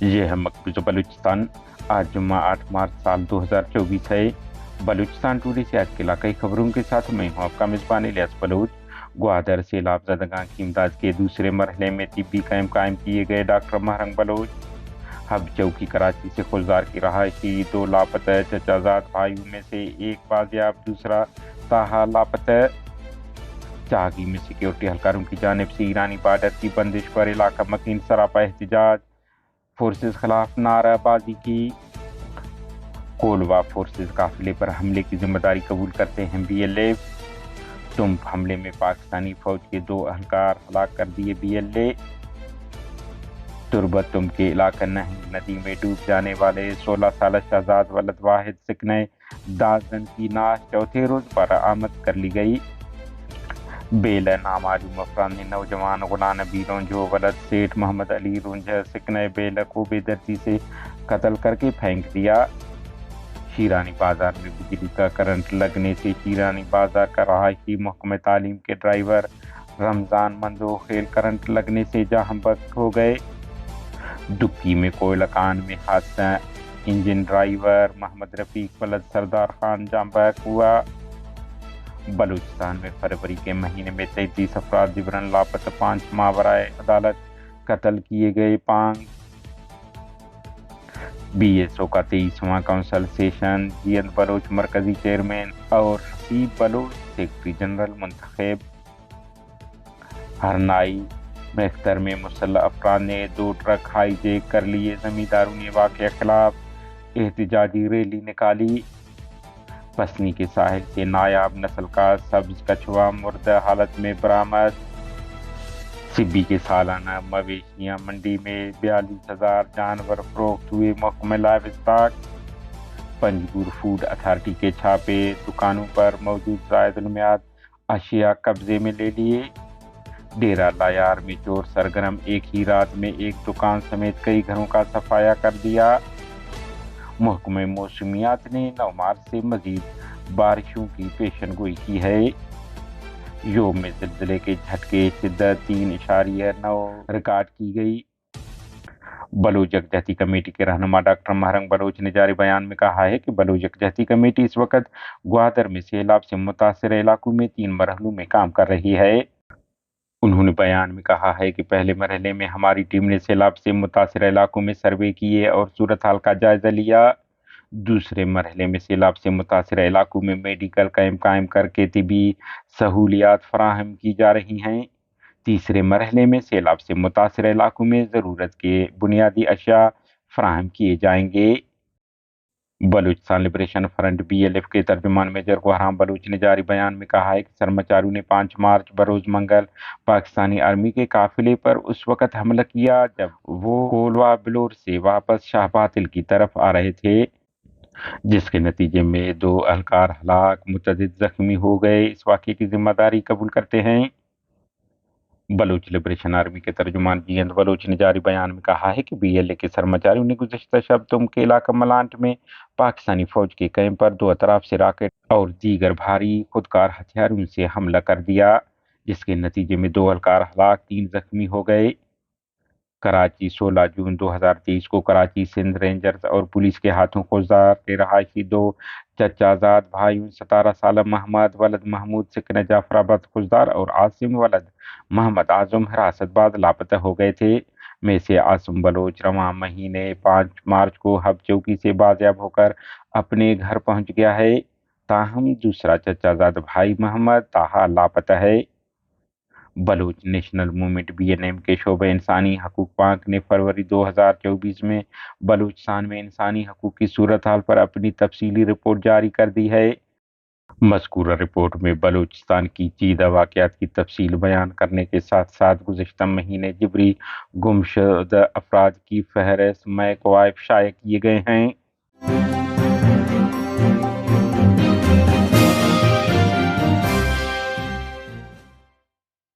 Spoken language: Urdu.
یہ ہے مقبوضہ بلوچستان۔ آج جمعہ 8 مارچ سال 2024 ہے۔ بلوچستان ٹوڈے سے آج کے علاقائی خبروں کے ساتھ میں ہوں آپ کا میزبان الیاس بلوچ۔ گوادر سیلاب زدگان کی امداد کے دوسرے مرحلے میں طبی کیمپ قائم کیے گئے۔ ڈاکٹر مہرنگ بلوچ۔ ہب چوکی کراچی سے خلزار کی رہائشی 2 لاپتہ چچا زاد بھائیوں میں سے ایک بازیاب، دوسرا تاحال لاپتہ۔ چاگی میں سیکیورٹی اہلکاروں کی جانب سے ایرانی بارڈر کی بندش پر علاقہ مکین سراپا احتجاج، فورسز خلاف نعرہ بازی کی۔ کولوا فورسز قافلے پر حملے کی ذمہ داری قبول کرتے ہیں بی ایل ایف۔ ٹمپ حملے میں پاکستانی فوج کے 2 اہلکار ہلاک کر دیے بی ایل اے۔ تربت تم کے علاقہ نہنگ ندی میں ڈوب جانے والے 16 سالہ شہزاد ولد واحد سکنے دازن کی نعش چوتھے روز برآمد کر لی گئی۔ بیلہ نامعلوم افراد نے نوجوان غلام نبی رونجھو ولد سیٹھ محمد علی رونجھا سکنے بیلہ کو بے دردی سے قتل کر کے پھینک دیا۔ شیرانی بازار میں بجلی کا کرنٹ لگنے سے شیرانی بازار کا رہائشی محکمہ تعلیم کے ڈرائیور رمضان مندوخیل کرنٹ لگنے سے جاں بحق ہو گئے۔ ڈکی میں کوئلہ کان میں حادثہ، انجن ڈرائیور محمد رفیق ولد سردار خان جاں بحق ہوا۔ بلوچستان میں فروری کے مہینے میں 33 افراد جبراً لاپتہ، 5 ماورائے عدالت قتل کیے گئے۔ پانگ بی ایس او کا 23واں کونسل سیشن، جینت بلوچ مرکزی چیئرمین اور حسیب بلوچ سیکرٹری جنرل منتخب۔ ہرنائی میختر میں مسلح افراد نے 2 ٹرک ہائی جیک کر لیے، زمینداروں نے واقعہ خلاف احتجاجی ریلی نکالی۔ پسنی کے ساحل سے نایاب نسل کا سبز کچھوا مردہ حالت میں برآمد۔ سبی کے سالانہ مویشیاں منڈی میں 42,000 جانور فروخت ہوئے۔ محکمہ live stock Panjgur food authority کے چھاپے، دکانوں پر موجود زائد المیعاد اشیاء قبضے میں لے لیے۔ ڈیرہ لایار میں چور سرگرم، ایک ہی رات میں ایک دکان سمیت کئی گھروں کا صفایا کر دیا۔ محکمہ موسمیات نے 9 مارچ سے مزید بارشوں کی پیشن گوئی کی ہے۔ یوم میں زلزلے کے جھٹکے شدت 3.9 ریکارڈ کی گئی۔ بلوچ یکجہتی کمیٹی کے رہنما ڈاکٹر مہرنگ بلوچ نے جاری بیان میں کہا ہے کہ بلوچ یکجہتی کمیٹی اس وقت گوادر میں سیلاب سے متاثرہ علاقوں میں 3 مرحلوں میں کام کر رہی ہے۔ انہوں نے بیان میں کہا ہے کہ پہلے مرحلے میں ہماری ٹیم نے سیلاب سے متاثرہ علاقوں میں سروے کیے اور صورتحال کا جائزہ لیا۔ دوسرے مرحلے میں سیلاب سے متاثرہ علاقوں میں میڈیکل کیمپ قائم کر کے طبی سہولیات فراہم کی جا رہی ہیں۔ تیسرے مرحلے میں سیلاب سے متاثرہ علاقوں میں ضرورت کے بنیادی اشیاء فراہم کیے جائیں گے۔ Balochistan liberation front B L F کے ترجمان میجر کوہرام بلوچ نے جاری بیان میں کہا ہے کہ سرماچاروں نے 5 مارچ بروز منگل پاکستانی آرمی کے قافلے پر اس وقت حملہ کیا جب وہ کولوا بلور سے واپس شاہ باطل کی طرف آ رہے تھے، جس کے نتیجے میں 2 اہلکار ہلاک، متعدد زخمی ہو گئے۔ اس واقعے کی ذمہ داری قبول کرتے ہیں۔ بلوچ لبریشن آرمی کے ترجمان جینت بلوچ نے جاری بیان میں کہا ہے کہ بی ایل اے کے سرماچاروں نے گزشتہ شب تم کے علاقہ ملانٹ میں پاکستانی فوج کے کیمپ پر 2 اطراف سے راکٹ اور دیگر بھاری خودکار ہتھیاروں سے حملہ کر دیا، جس کے نتیجے میں 2 اہلکار ہلاک، 3 زخمی ہو گئے۔ کراچی 16 جون 2023 کو کراچی سندھ رینجرز اور پولیس کے ہاتھوں خضدار کے رہائشی 2 چچا زاد بھائیوں 17 سالہ محمد ولد محمود سکن جعفر آباد خضدار اور عاصم ولد محمد اعظم حراست بعد لاپتہ ہو گئے تھے۔ میں سے عاصم بلوچ رواں مہینے 5 مارچ کو ہب چوکی سے بازیاب ہو کر اپنے گھر پہنچ گیا ہے، تاہم دوسرا چچا زاد بھائی محمد تاحال لاپتہ ہے۔ Baloch national movement B N M کے شعبہ انسانی حقوق پاک نے فروری 2024 میں بلوچستان میں انسانی حقوق کی صورتحال پر اپنی تفصیلی رپورٹ جاری کر دی ہے۔ مذکورہ رپورٹ میں بلوچستان کی چیدہ واقعات کی تفصیل بیان کرنے کے ساتھ ساتھ گزشتہ مہینے جبری گمشدہ افراد کی فہرست میں کوائف شائع کیے گئے ہیں۔